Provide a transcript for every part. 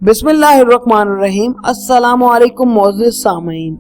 बिस्मिल्लाहिर्रहमानिर्रहीम। अस्सलामु अलैकुम मोअज़्ज़िज़ सामीन।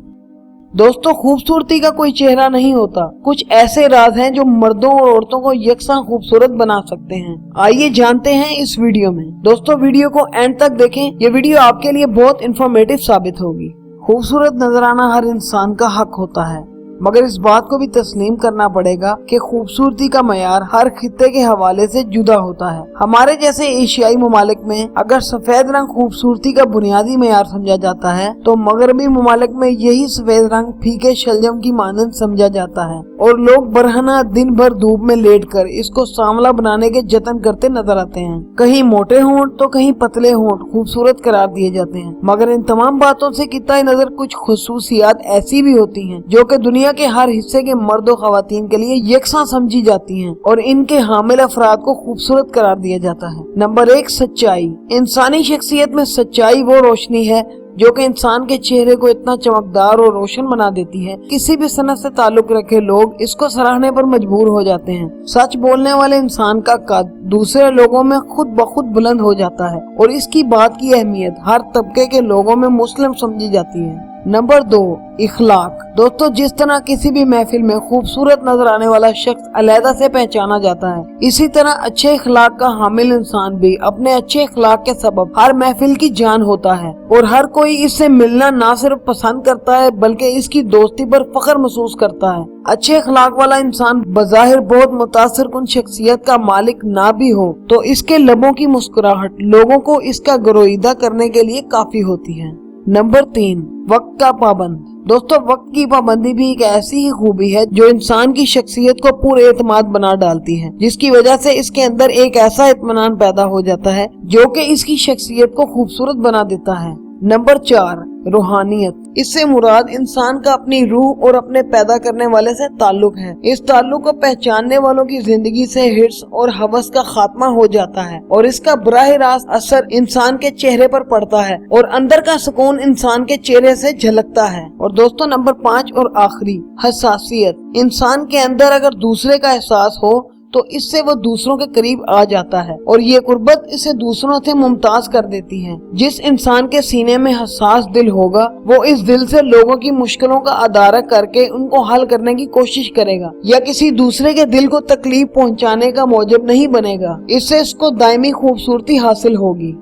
दोस्तों, खूबसूरती का कोई चेहरा नहीं होता। कुछ ऐसे राज हैं जो मर्दों और औरतों को यकसा खूबसूरत बना सकते हैं। आइए जानते हैं इस वीडियो में। दोस्तों, वीडियो को एंड तक देखें। ये वीडियो आपके लिए बहुत इंफॉर्मेटिव साबित होगी। खूबसूरत नजर आना हर इंसान का हक होता है, मगर इस बात को भी तस्लीम करना पड़ेगा कि खूबसूरती का मयार हर खित्ते के हवाले से जुदा होता है। हमारे जैसे एशियाई ममालिक में अगर सफेद रंग खूबसूरती का बुनियादी मयार समझा जाता है, तो मगरबी ममालिक में यही सफेद रंग फीके शलजम की मानंद समझा जाता है और लोग बरहना दिन भर धूप में लेटकर इसको सांवला बनाने के जतन करते नजर आते हैं। कहीं मोटे होंठ तो कहीं पतले होंठ खूबसूरत करार दिए जाते हैं, मगर इन तमाम बातों से कित्ता नजर कुछ खुसूसियात ऐसी भी होती हैं जो कि दुनिया के हर हिस्से के मर्द और खवातीन के लिए यकसा समझी जाती हैं और इनके हामिल अफराद को खूबसूरत करार दिया जाता है। नंबर 1, सच्चाई। इंसानी शख्सियत में सच्चाई वो रोशनी है जो कि इंसान के चेहरे को इतना चमकदार और रोशन बना देती है, किसी भी सनत से ताल्लुक रखे लोग इसको सराहने पर मजबूर हो जाते हैं। सच बोलने वाले इंसान का कद दूसरे लोगों में खुद ब खुद बुलंद हो जाता है और इसकी बात की अहमियत हर तबके के लोगों में मुस्लिम समझी जाती है। नंबर 2, इखलाक। दोस्तों, जिस तरह किसी भी महफिल में खूबसूरत नजर आने वाला शख्स अलहदा से पहचाना जाता है, इसी तरह अच्छे इखलाक का हामिल इंसान भी अपने अच्छे इखलाक के सबब हर महफिल की जान होता है और हर कोई इससे मिलना ना सिर्फ पसंद करता है बल्कि इसकी दोस्ती पर फख्र महसूस करता है। अच्छे इखलाक वाला इंसान बज़ाहिर बहुत मुतासिर कुन शख्सियत का मालिक ना भी हो, तो इसके लबों की मुस्कुराहट लोगों को इसका गरोईदा करने के लिए काफी होती है। नंबर 3, वक्त का पाबंद। दोस्तों, वक्त की पाबंदी भी एक ऐसी ही खूबी है जो इंसान की शख्सियत को पूरे एतमाद बना डालती है, जिसकी वजह से इसके अंदर एक ऐसा इत्मीनान पैदा हो जाता है जो कि इसकी शख्सियत को खूबसूरत बना देता है। नंबर 4, रूहानियत। इससे मुराद इंसान का अपनी रूह और अपने पैदा करने वाले से ताल्लुक है। इस ताल्लुक को पहचानने वालों की जिंदगी से हिर्स और हवस का खात्मा हो जाता है और इसका बराह रास्त असर इंसान के चेहरे पर पड़ता है और अंदर का सुकून इंसान के चेहरे से झलकता है। और दोस्तों, नंबर 5 और आखिरी, हसासियत। इंसान के अंदर अगर दूसरे का एहसास हो तो इससे वो दूसरों के करीब आ जाता है और ये कुर्बत इसे दूसरों से मुमताज कर देती है। जिस इंसान के सीने में हसास दिल होगा, वो इस दिल से लोगों की मुश्किलों का अदारा करके उनको हल करने की कोशिश करेगा या किसी दूसरे के दिल को तकलीफ पहुंचाने का मौजब नहीं बनेगा। इससे इसको दायमी खूबसूरती हासिल होगी।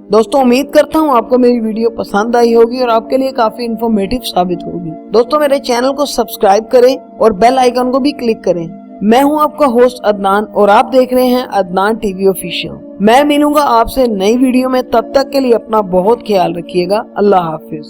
दोस्तों, उम्मीद करता हूँ आपको मेरी वीडियो पसंद आई होगी और आपके लिए काफी इंफॉर्मेटिव साबित होगी। दोस्तों, मेरे चैनल को सब्सक्राइब करें और बेल आइकन को भी क्लिक करें। मैं हूं आपका होस्ट अदनान और आप देख रहे हैं अदनान टीवी ऑफिशियल। मैं मिलूंगा आपसे नई वीडियो में, तब तक के लिए अपना बहुत ख्याल रखिएगा। अल्लाह हाफिज।